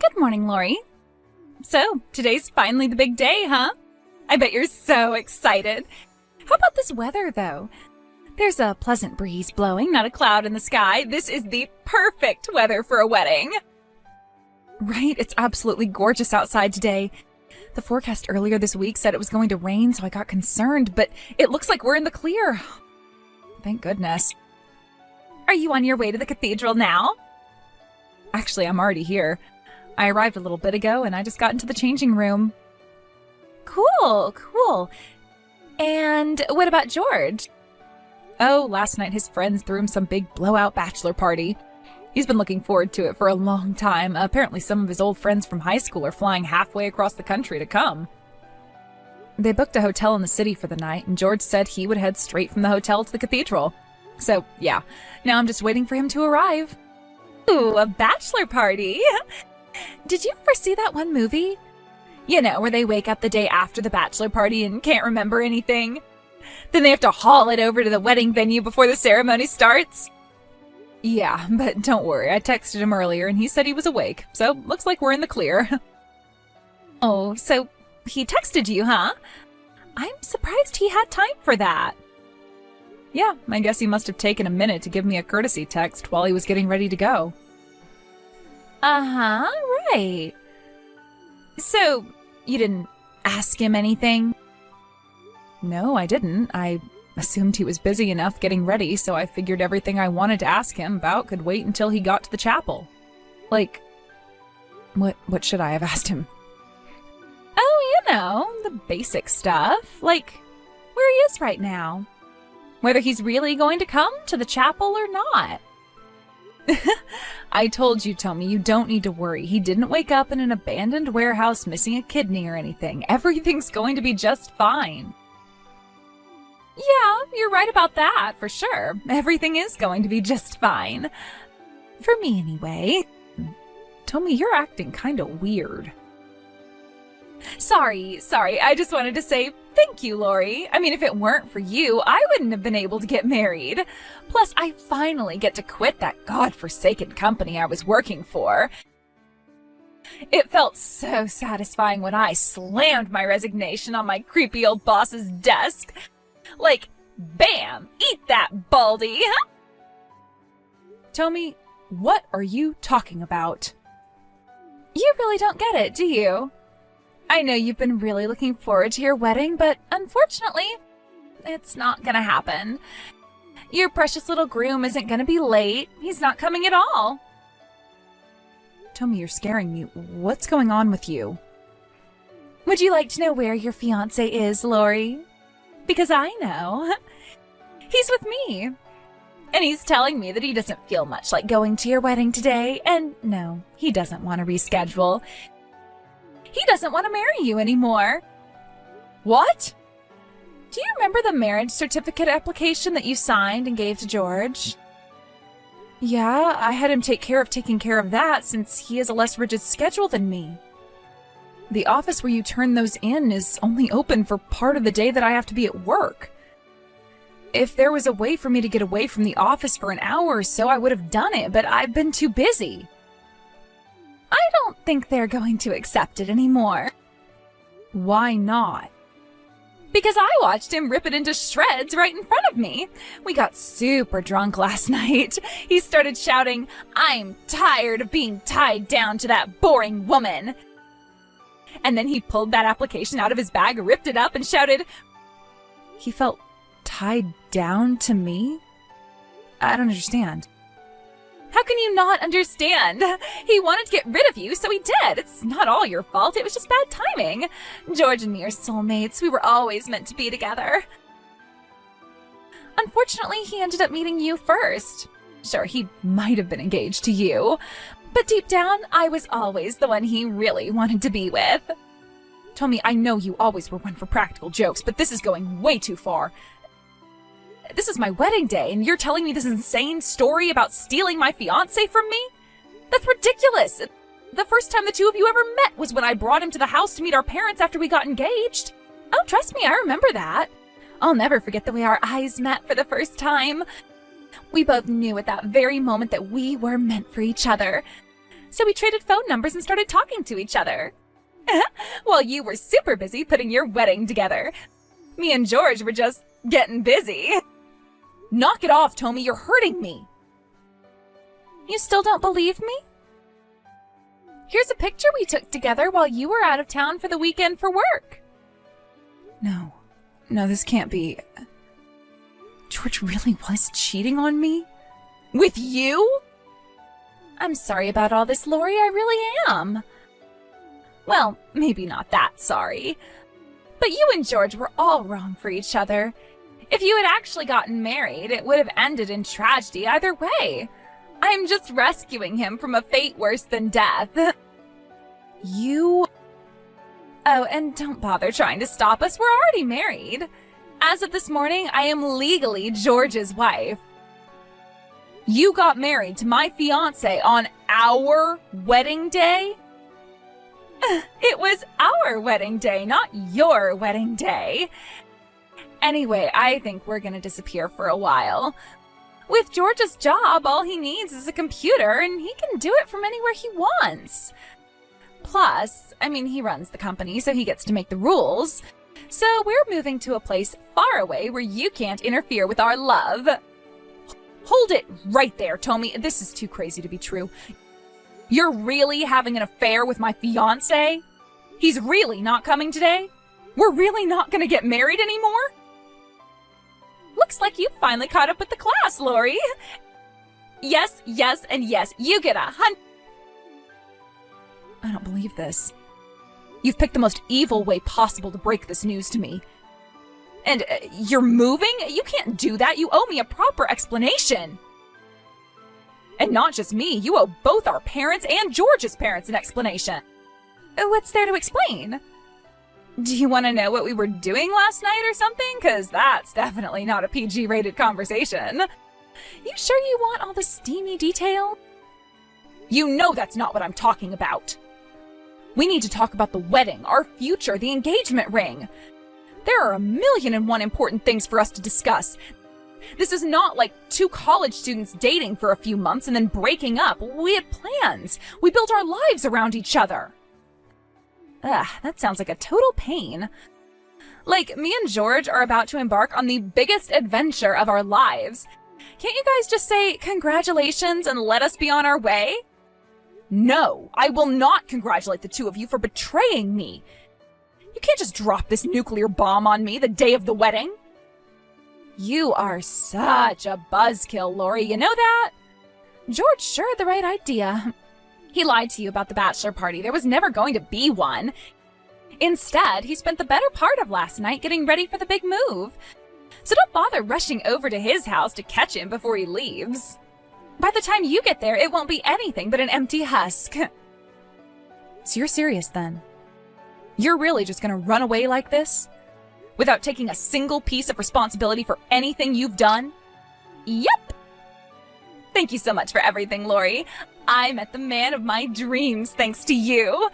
Good morning, Lori. So, today's finally the big day, huh? I bet you're so excited. How about this weather, though? There's a pleasant breeze blowing, not a cloud in the sky. This is the perfect weather for a wedding. Right, it's absolutely gorgeous outside today. The forecast earlier this week said it was going to rain, so I got concerned, but it looks like we're in the clear. Thank goodness. Are you on your way to the cathedral now? Actually, I'm already here. I arrived a little bit ago, and I just got into the changing room. Cool. And what about George? Oh, last night his friends threw him some big blowout bachelor party. He's been looking forward to it for a long time. Apparently some of his old friends from high school are flying halfway across the country to come. They booked a hotel in the city for the night, and George said he would head straight from the hotel to the cathedral. So, yeah, now I'm just waiting for him to arrive. Ooh, a bachelor party! Did you ever see that one movie? You know, where they wake up the day after the bachelor party and can't remember anything? Then they have to haul it over to the wedding venue before the ceremony starts? Yeah, but don't worry, I texted him earlier and he said he was awake, so looks like we're in the clear. Oh, so he texted you, huh? I'm surprised he had time for that. Yeah, I guess he must have taken a minute to give me a courtesy text while he was getting ready to go. Uh-huh, right. So, you didn't ask him anything? No, I didn't. I assumed he was busy enough getting ready, so I figured everything I wanted to ask him about could wait until he got to the chapel. Like, what should I have asked him? Oh, you know, the basic stuff. Like, where he is right now. Whether he's really going to come to the chapel or not. I told you, Tommy, you don't need to worry. He didn't wake up in an abandoned warehouse missing a kidney or anything. Everything's going to be just fine. Yeah, you're right about that, for sure. Everything is going to be just fine. For me, anyway. Tommy, you're acting kind of weird. Sorry. I just wanted to say thank you, Lori. I mean, if it weren't for you, I wouldn't have been able to get married. Plus, I finally get to quit that godforsaken company I was working for. It felt so satisfying when I slammed my resignation on my creepy old boss's desk. Like, bam! Eat that, Baldy! Tommy, what are you talking about? You really don't get it, do you? I know you've been really looking forward to your wedding, but unfortunately, it's not gonna happen. Your precious little groom isn't gonna be late. He's not coming at all. Tommy, you're scaring me. What's going on with you? Would you like to know where your fiancé is, Lori? Because I know. He's with me. And he's telling me that he doesn't feel much like going to your wedding today. And no, he doesn't want to reschedule. He doesn't want to marry you anymore. What? Do you remember the marriage certificate application that you signed and gave to George? Yeah, I had him taking care of that since he has a less rigid schedule than me. The office where you turn those in is only open for part of the day that I have to be at work. If there was a way for me to get away from the office for an hour or so, I would have done it, but I've been too busy. I don't think they're going to accept it anymore. Why not? Because I watched him rip it into shreds right in front of me. We got super drunk last night. He started shouting, "I'm tired of being tied down to that boring woman." And then he pulled that application out of his bag, ripped it up, and shouted, he felt tied down to me? I don't understand. How can you not understand? He wanted to get rid of you, so he did. It's not all your fault. It was just bad timing. George and me are soulmates. We were always meant to be together. Unfortunately, he ended up meeting you first. Sure, he might have been engaged to you, but deep down, I was always the one he really wanted to be with. Tommy, I know you always were one for practical jokes, but this is going way too far. This is my wedding day, and you're telling me this insane story about stealing my fiancé from me? That's ridiculous! The first time the two of you ever met was when I brought him to the house to meet our parents after we got engaged. Oh, trust me, I remember that. I'll never forget the way our eyes met for the first time. We both knew at that very moment that we were meant for each other. So we traded phone numbers and started talking to each other. While you were super busy putting your wedding together. Me and George were just getting busy. Knock it off, Tommy, you're hurting me. You still don't believe me? Here's a picture we took together while you were out of town for the weekend for work. No, this can't be. George really was cheating on me? With you? I'm sorry about all this, Lori, I really am. Well, maybe not that sorry. But you and George were all wrong for each other. If you had actually gotten married, it would have ended in tragedy either way. I'm just rescuing him from a fate worse than death. You... Oh, and don't bother trying to stop us. We're already married. As of this morning, I am legally George's wife. You got married to my fiancé on our wedding day? It was our wedding day, not your wedding day. Anyway, I think we're gonna disappear for a while. With George's job, all he needs is a computer, and he can do it from anywhere he wants. Plus, he runs the company, so he gets to make the rules. So we're moving to a place far away where you can't interfere with our love. Hold it right there, Tommy. This is too crazy to be true. You're really having an affair with my fiancé? He's really not coming today? We're really not gonna get married anymore? Looks like you finally caught up with the class, Lori. Yes, and yes. You get 100. I don't believe this. You've picked the most evil way possible to break this news to me. And you're moving? You can't do that. You owe me a proper explanation. And not just me, you owe both our parents and George's parents an explanation. What's there to explain? Do you want to know what we were doing last night or something? Because that's definitely not a PG-rated conversation. You sure you want all the steamy detail? You know that's not what I'm talking about. We need to talk about the wedding, our future, the engagement ring. There are 1,000,001 important things for us to discuss. This is not like two college students dating for a few months and then breaking up. We had plans. We built our lives around each other. That sounds like a total pain. Like, me and George are about to embark on the biggest adventure of our lives. Can't you guys just say congratulations and let us be on our way? No, I will not congratulate the two of you for betraying me. You can't just drop this nuclear bomb on me the day of the wedding. You are such a buzzkill, Lori, you know that? George sure had the right idea. He lied to you about the bachelor party. There was never going to be one. Instead, he spent the better part of last night getting ready for the big move. So don't bother rushing over to his house to catch him before he leaves. By the time you get there, it won't be anything but an empty husk. So you're serious then? You're really just gonna run away like this? Without taking a single piece of responsibility for anything you've done? Yep! Thank you so much for everything, Lori. I met the man of my dreams thanks to you.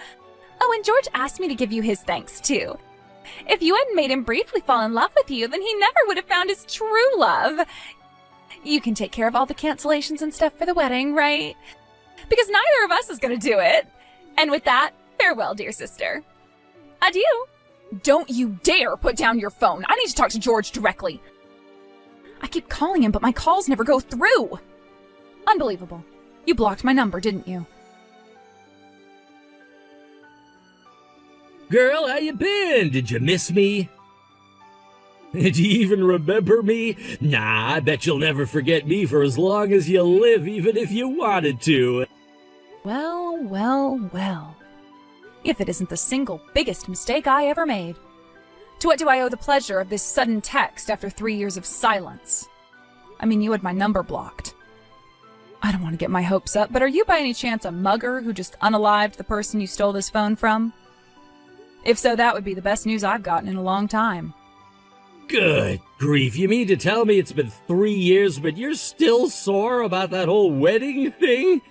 Oh, and George asked me to give you his thanks, too. If you hadn't made him briefly fall in love with you, then he never would have found his true love. You can take care of all the cancellations and stuff for the wedding, right? Because neither of us is going to do it. And with that, farewell, dear sister. Adieu. Don't you dare put down your phone. I need to talk to George directly. I keep calling him, but my calls never go through. Unbelievable. You blocked my number, didn't you? Girl, how you been? Did you miss me? Do you even remember me? Nah, I bet you'll never forget me for as long as you live, even if you wanted to. Well, well, well. If it isn't the single biggest mistake I ever made. To what do I owe the pleasure of this sudden text after 3 years of silence? I mean, you had my number blocked. I don't want to get my hopes up, but are you by any chance a mugger who just unalived the person you stole this phone from? If so, that would be the best news I've gotten in a long time. Good grief, you mean to tell me it's been 3 years, but you're still sore about that whole wedding thing?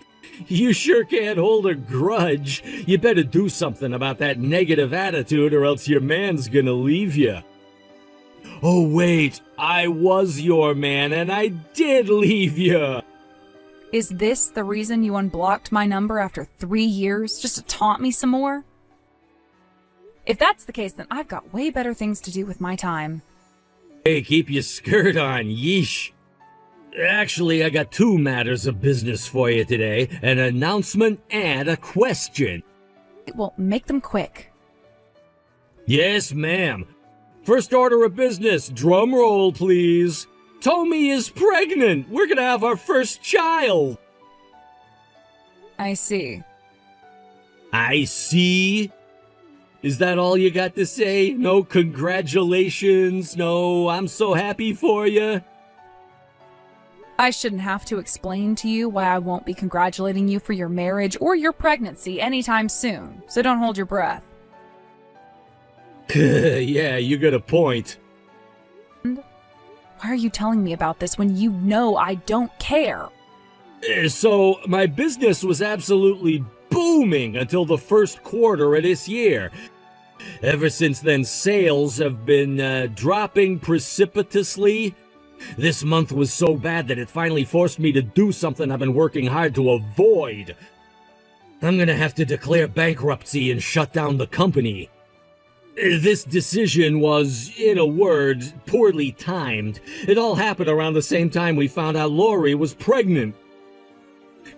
You sure can't hold a grudge. You better do something about that negative attitude or else your man's gonna leave you. Oh wait, I was your man and I did leave you. Is this the reason you unblocked my number after 3 years, just to taunt me some more? If that's the case, then I've got way better things to do with my time. Hey, keep your skirt on, yeesh. Actually, I got 2 matters of business for you today, an announcement and a question. Well, make them quick. Yes, ma'am. First order of business, drum roll, please. Tommy is pregnant. We're gonna have our first child. I see. I see? Is that all you got to say? No congratulations? No, I'm so happy for you? I shouldn't have to explain to you why I won't be congratulating you for your marriage or your pregnancy anytime soon, so don't hold your breath. Yeah, you got a point. Why are you telling me about this when you know I don't care? So, my business was absolutely booming until the first quarter of this year. Ever since then, sales have been dropping precipitously. This month was so bad that it finally forced me to do something I've been working hard to avoid. I'm gonna have to declare bankruptcy and shut down the company. This decision was, in a word, poorly timed. It all happened around the same time we found out Lori was pregnant.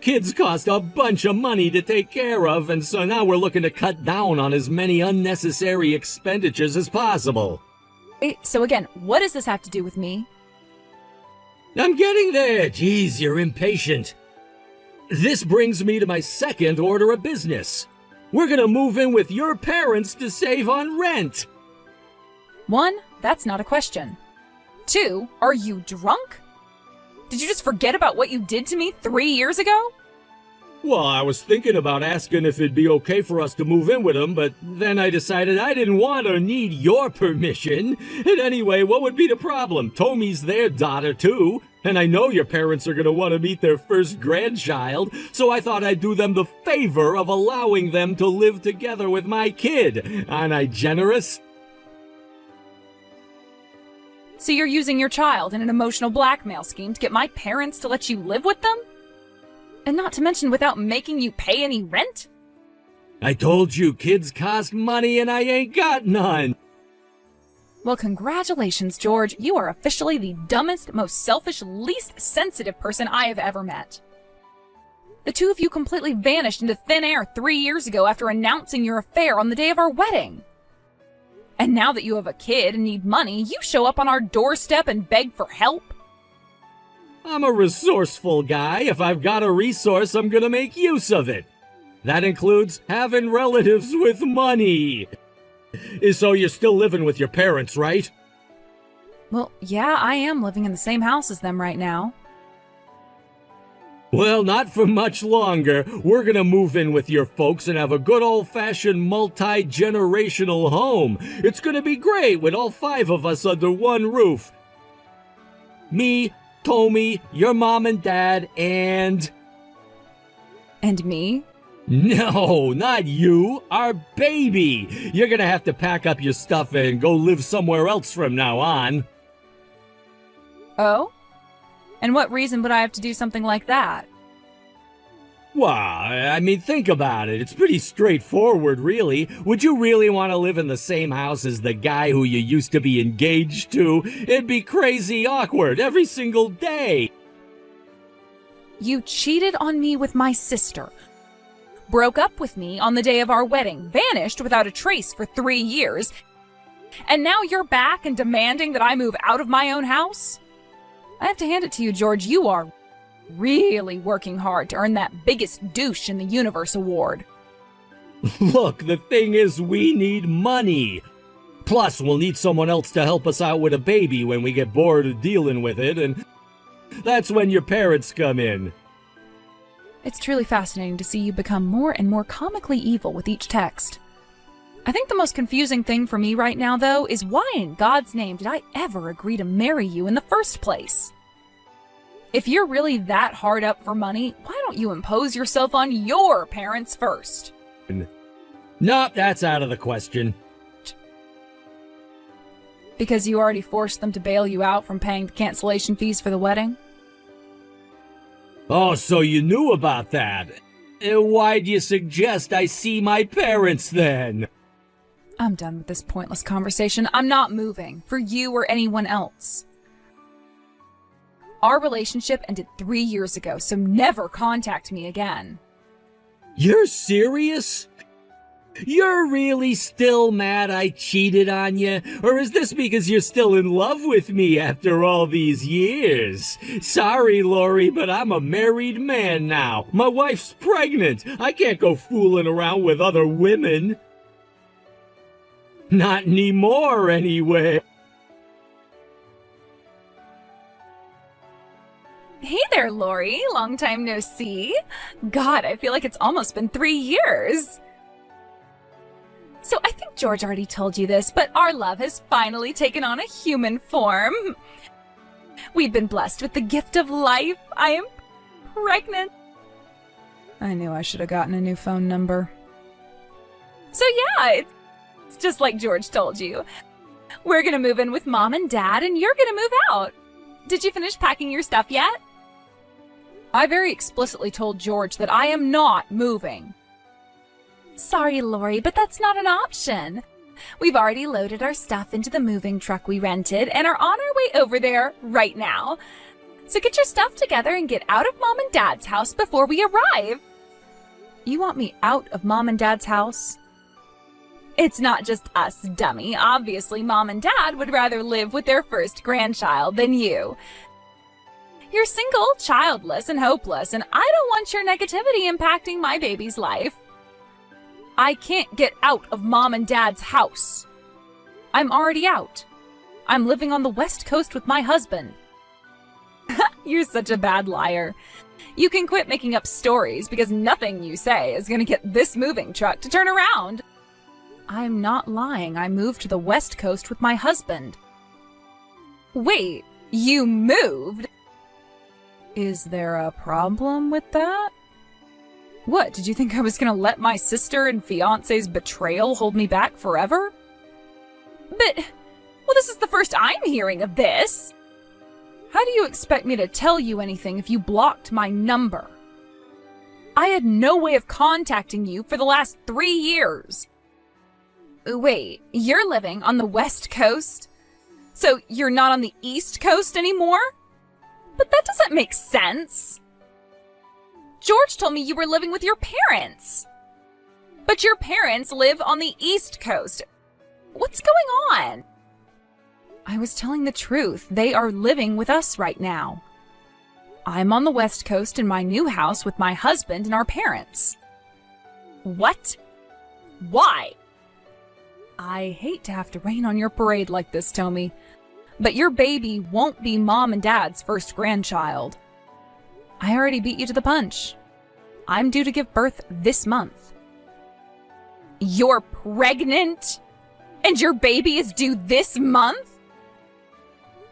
Kids cost a bunch of money to take care of, and so now we're looking to cut down on as many unnecessary expenditures as possible. Wait, so again, what does this have to do with me? I'm getting there. Geez, you're impatient. This brings me to my second order of business. We're gonna move in with your parents to save on rent. 1, that's not a question. 2, are you drunk? Did you just forget about what you did to me 3 years ago? Well, I was thinking about asking if it'd be okay for us to move in with them, but then I decided I didn't want or need your permission. And anyway, what would be the problem? Tommy's their daughter, too. And I know your parents are going to want to meet their first grandchild, so I thought I'd do them the favor of allowing them to live together with my kid. Aren't I generous? So you're using your child in an emotional blackmail scheme to get my parents to let you live with them? And not to mention without making you pay any rent? I told you kids cost money and I ain't got none. Well, congratulations, George. You are officially the dumbest, most selfish, least sensitive person I have ever met. The two of you completely vanished into thin air 3 years ago after announcing your affair on the day of our wedding. And now that you have a kid and need money, you show up on our doorstep and beg for help? I'm a resourceful guy. If I've got a resource, I'm gonna make use of it. That includes having relatives with money. So you're still living with your parents, right? Well, yeah, I am living in the same house as them right now. Well, not for much longer. We're gonna move in with your folks and have a good old-fashioned multi-generational home. It's gonna be great with all 5 of us under one roof. Me, Tommy, your mom and dad, and... And me? No, not you. Our baby. You're gonna have to pack up your stuff and go live somewhere else from now on. Oh? And what reason would I have to do something like that? Well, I mean, think about it. It's pretty straightforward, really. Would you really want to live in the same house as the guy who you used to be engaged to? It'd be crazy awkward every single day. You cheated on me with my sister, broke up with me on the day of our wedding, vanished without a trace for 3 years, and now you're back and demanding that I move out of my own house? I have to hand it to you, George. You are really working hard to earn that biggest douche in the universe award. Look, the thing is, we need money. Plus, we'll need someone else to help us out with a baby when we get bored of dealing with it, and that's when your parents come in. It's truly fascinating to see you become more and more comically evil with each text. I think the most confusing thing for me right now, though, is why in God's name did I ever agree to marry you in the first place? If you're really that hard up for money, why don't you impose yourself on your parents first? Nope, that's out of the question. Because you already forced them to bail you out from paying the cancellation fees for the wedding? Oh, so you knew about that. Why'd you suggest I see my parents then? I'm done with this pointless conversation. I'm not moving, for you or anyone else. Our relationship ended 3 years ago, so never contact me again. You're serious? You're really still mad I cheated on you? Or is this because you're still in love with me after all these years? Sorry, Lori, but I'm a married man now. My wife's pregnant. I can't go fooling around with other women. Not anymore, anyway. Hey there, Lori. Long time no see. God, I feel like it's almost been 3 years. So I think George already told you this, but our love has finally taken on a human form. We've been blessed with the gift of life. I am pregnant. I knew I should have gotten a new phone number. So yeah, it's just like George told you. We're gonna move in with Mom and Dad, and you're gonna move out. Did you finish packing your stuff yet? I very explicitly told George that I am not moving. Sorry, Lori, but that's not an option. We've already loaded our stuff into the moving truck we rented and are on our way over there right now. So get your stuff together and get out of Mom and Dad's house before we arrive. You want me out of Mom and Dad's house? It's not just us, dummy. Obviously, Mom and Dad would rather live with their first grandchild than you. You're single, childless, and hopeless, and I don't want your negativity impacting my baby's life. I can't get out of Mom and Dad's house. I'm already out. I'm living on the West Coast with my husband. You're such a bad liar. You can quit making up stories because nothing you say is going to get this moving truck to turn around. I'm not lying. I moved to the West Coast with my husband. Wait, you moved? Is there a problem with that? What, did you think I was gonna let my sister and fiancé's betrayal hold me back forever? But, well, this is the first I'm hearing of this. How do you expect me to tell you anything if you blocked my number? I had no way of contacting you for the last 3 years. Wait, you're living on the West Coast? So you're not on the East Coast anymore? But that doesn't make sense. George told me you were living with your parents. But your parents live on the East Coast. What's going on? I was telling the truth. They are living with us right now. I'm on the West Coast in my new house with my husband and our parents. What? Why? I hate to have to rain on your parade like this, Tommy, but your baby won't be Mom and Dad's first grandchild. I already beat you to the punch. I'm due to give birth this month. You're pregnant? And your baby is due this month?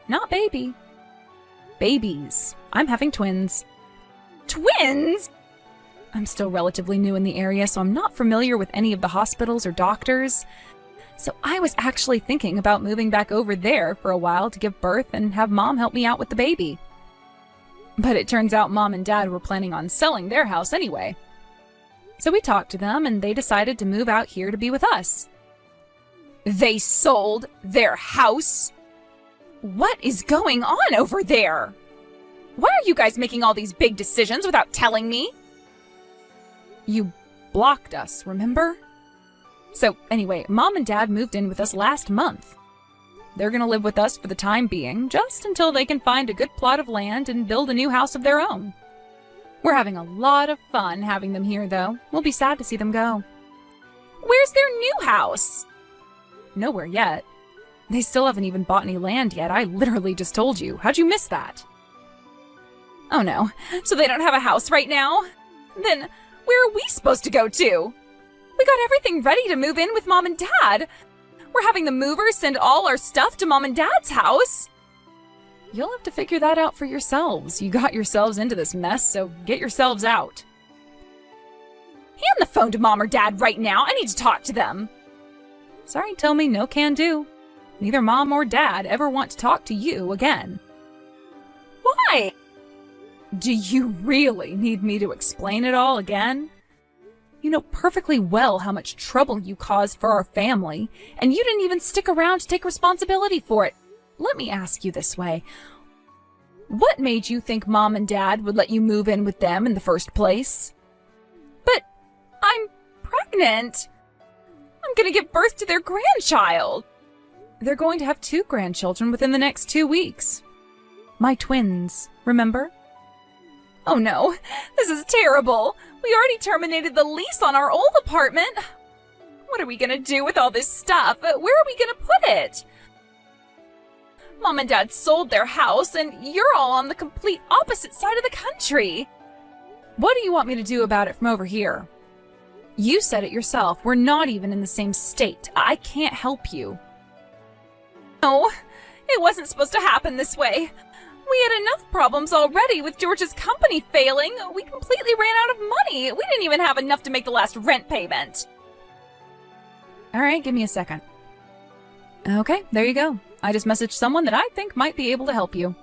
Not baby. Babies. I'm having twins. Twins? I'm still relatively new in the area, so I'm not familiar with any of the hospitals or doctors. So I was actually thinking about moving back over there for a while to give birth and have Mom help me out with the baby. But it turns out Mom and Dad were planning on selling their house anyway. So we talked to them and they decided to move out here to be with us. They sold their house? What is going on over there? Why are you guys making all these big decisions without telling me? You blocked us, remember? So anyway, Mom and Dad moved in with us last month. They're gonna live with us for the time being, just until they can find a good plot of land and build a new house of their own. We're having a lot of fun having them here, though. We'll be sad to see them go. Where's their new house? Nowhere yet. They still haven't even bought any land yet. I literally just told you. How'd you miss that? Oh no, so they don't have a house right now? Then where are we supposed to go to? We got everything ready to move in with Mom and Dad. We're having the movers send all our stuff to Mom and Dad's house. You'll have to figure that out for yourselves. You got yourselves into this mess, so get yourselves out. Hand the phone to Mom or Dad right now. I need to talk to them. Sorry, Tommy, no can do. Neither Mom or Dad ever want to talk to you again. Why? Do you really need me to explain it all again? You know perfectly well how much trouble you caused for our family, and you didn't even stick around to take responsibility for it. Let me ask you this way. What made you think Mom and Dad would let you move in with them in the first place? But I'm pregnant. I'm gonna give birth to their grandchild. They're going to have 2 grandchildren within the next 2 weeks. My twins, remember? Oh no, this is terrible. We already terminated the lease on our old apartment. What are we gonna do with all this stuff? Where are we gonna put it? Mom and Dad sold their house, and you're all on the complete opposite side of the country. What do you want me to do about it from over here? You said it yourself. We're not even in the same state. I can't help you. No, it wasn't supposed to happen this way. We had enough problems already with George's company failing. We completely ran out of money. We didn't even have enough to make the last rent payment. All right, give me a second. Okay, there you go. I just messaged someone that I think might be able to help you.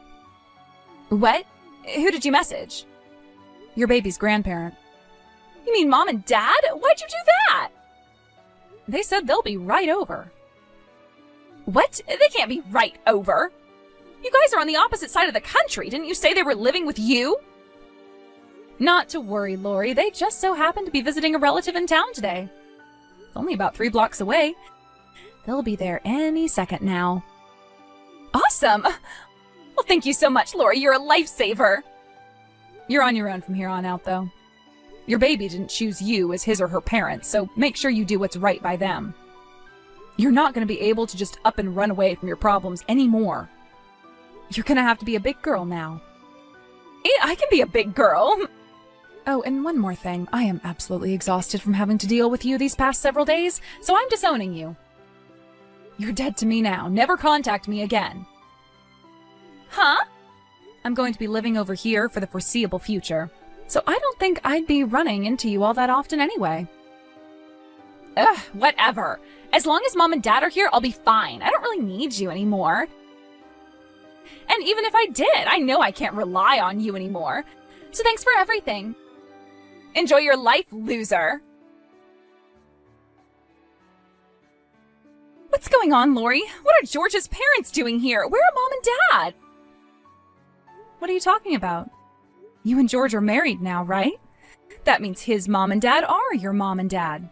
What? Who did you message? Your baby's grandparent. You mean Mom and Dad? Why'd you do that? They said they'll be right over. What? They can't be right over. You guys are on the opposite side of the country. Didn't you say they were living with you? Not to worry, Lori. They just so happened to be visiting a relative in town today. It's only about 3 blocks away. They'll be there any second now. Awesome! Well, thank you so much, Lori. You're a lifesaver. You're on your own from here on out, though. Your baby didn't choose you as his or her parents, so make sure you do what's right by them. You're not going to be able to just up and run away from your problems anymore. You're going to have to be a big girl now. Yeah, I can be a big girl. Oh, and one more thing. I am absolutely exhausted from having to deal with you these past several days, so I'm disowning you. You're dead to me now. Never contact me again. Huh? I'm going to be living over here for the foreseeable future, so I don't think I'd be running into you all that often anyway. Ugh, whatever. As long as Mom and Dad are here, I'll be fine. I don't really need you anymore. And even if I did, I know I can't rely on you anymore. So thanks for everything. Enjoy your life, loser. What's going on, Lori? What are George's parents doing here? Where are Mom and Dad? What are you talking about? You and George are married now, right? That means his mom and dad are your mom and dad.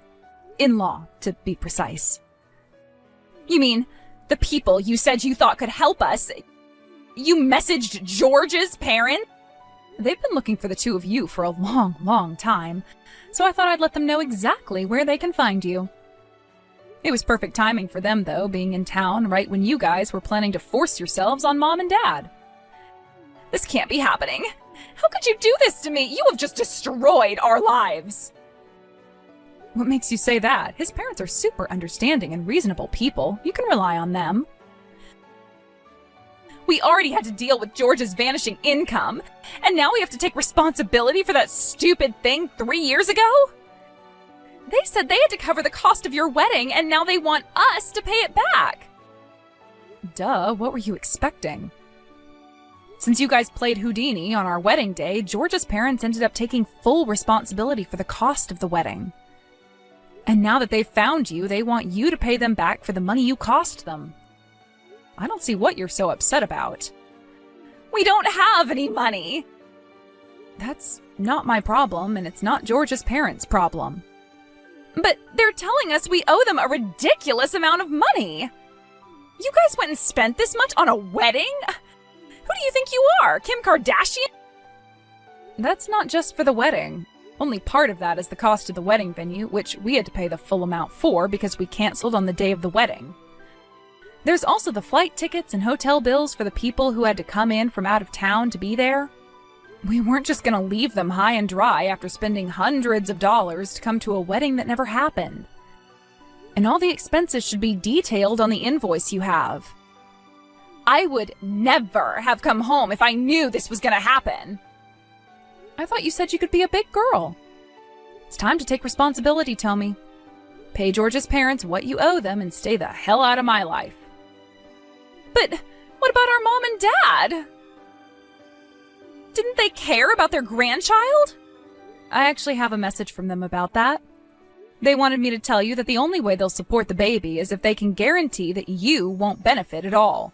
In-law, to be precise. You mean the people you said you thought could help us? You messaged George's parents? They've been looking for the two of you for a long, long time, so I thought I'd let them know exactly where they can find you. It was perfect timing for them, though, being in town right when you guys were planning to force yourselves on Mom and Dad. This can't be happening. How could you do this to me? You have just destroyed our lives. What makes you say that? His parents are super understanding and reasonable people. You can rely on them. We already had to deal with George's vanishing income, and now we have to take responsibility for that stupid thing 3 years ago? They said they had to cover the cost of your wedding, and now they want us to pay it back. Duh, what were you expecting? Since you guys played Houdini on our wedding day, George's parents ended up taking full responsibility for the cost of the wedding. And now that they've found you, they want you to pay them back for the money you cost them. I don't see what you're so upset about. We don't have any money! That's not my problem, and it's not George's parents' problem. But they're telling us we owe them a ridiculous amount of money! You guys went and spent this much on a wedding? Who do you think you are, Kim Kardashian? That's not just for the wedding. Only part of that is the cost of the wedding venue, which we had to pay the full amount for because we canceled on the day of the wedding. There's also the flight tickets and hotel bills for the people who had to come in from out of town to be there. We weren't just going to leave them high and dry after spending hundreds of dollars to come to a wedding that never happened. And all the expenses should be detailed on the invoice you have. I would never have come home if I knew this was going to happen. I thought you said you could be a big girl. It's time to take responsibility, Tommy. Pay George's parents what you owe them and stay the hell out of my life. But what about our mom and dad? Didn't they care about their grandchild? I actually have a message from them about that. They wanted me to tell you that the only way they'll support the baby is if they can guarantee that you won't benefit at all.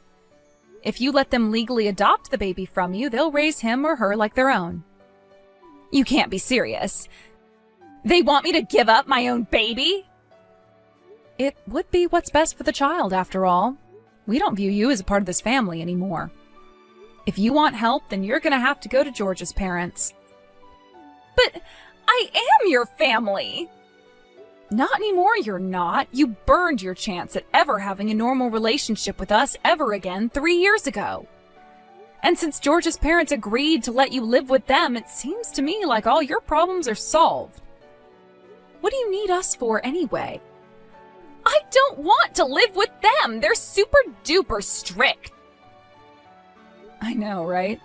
If you let them legally adopt the baby from you, they'll raise him or her like their own. You can't be serious. They want me to give up my own baby? It would be what's best for the child, after all. We don't view you as a part of this family anymore. If you want help, then you're gonna have to go to George's parents. But I am your family! Not anymore, you're not. You burned your chance at ever having a normal relationship with us ever again 3 years ago. And since George's parents agreed to let you live with them, it seems to me like all your problems are solved. What do you need us for anyway? I don't want to live with them! They're super duper strict! I know, right?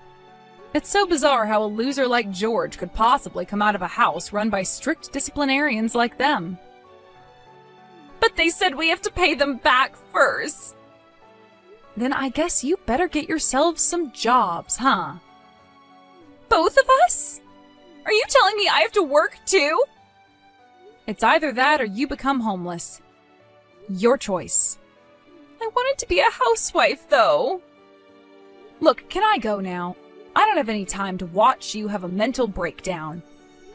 It's so bizarre how a loser like George could possibly come out of a house run by strict disciplinarians like them. But they said we have to pay them back first. Then I guess you better get yourselves some jobs, huh? Both of us? Are you telling me I have to work too? It's either that or you become homeless. Your choice. I wanted to be a housewife, though. Look, can I go now? I don't have any time to watch you have a mental breakdown.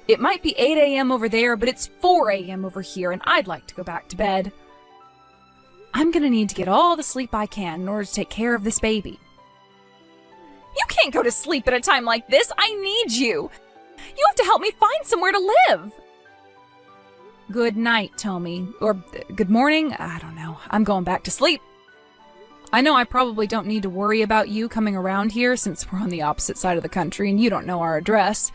It might be 8 a.m. over there, but it's 4 a.m. over here, and I'd like to go back to bed. I'm gonna need to get all the sleep I can in order to take care of this baby. You can't go to sleep at a time like this. I need you. You have to help me find somewhere to live. Good night, Tommy. Or good morning. I don't know. I'm going back to sleep. I know I probably don't need to worry about you coming around here since we're on the opposite side of the country and you don't know our address.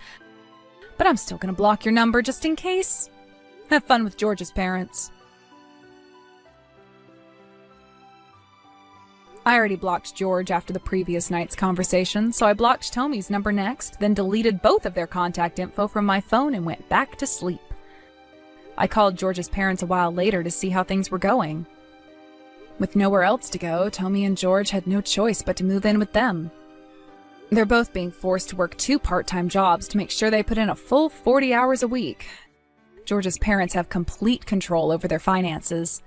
But I'm still gonna block your number just in case. Have fun with George's parents. I already blocked George after the previous night's conversation, so I blocked Tommy's number next, then deleted both of their contact info from my phone and went back to sleep. I called George's parents a while later to see how things were going. With nowhere else to go, Tommy and George had no choice but to move in with them. They're both being forced to work 2 part-time jobs to make sure they put in a full 40 hours a week. George's parents have complete control over their finances.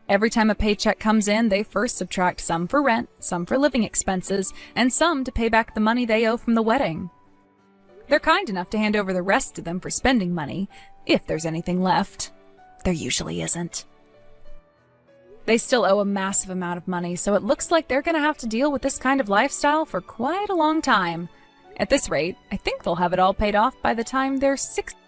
Every time a paycheck comes in, they first subtract some for rent, some for living expenses, and some to pay back the money they owe from the wedding. They're kind enough to hand over the rest to them for spending money, if there's anything left. There usually isn't. They still owe a massive amount of money, so it looks like they're going to have to deal with this kind of lifestyle for quite a long time. At this rate, I think they'll have it all paid off by the time they're 60.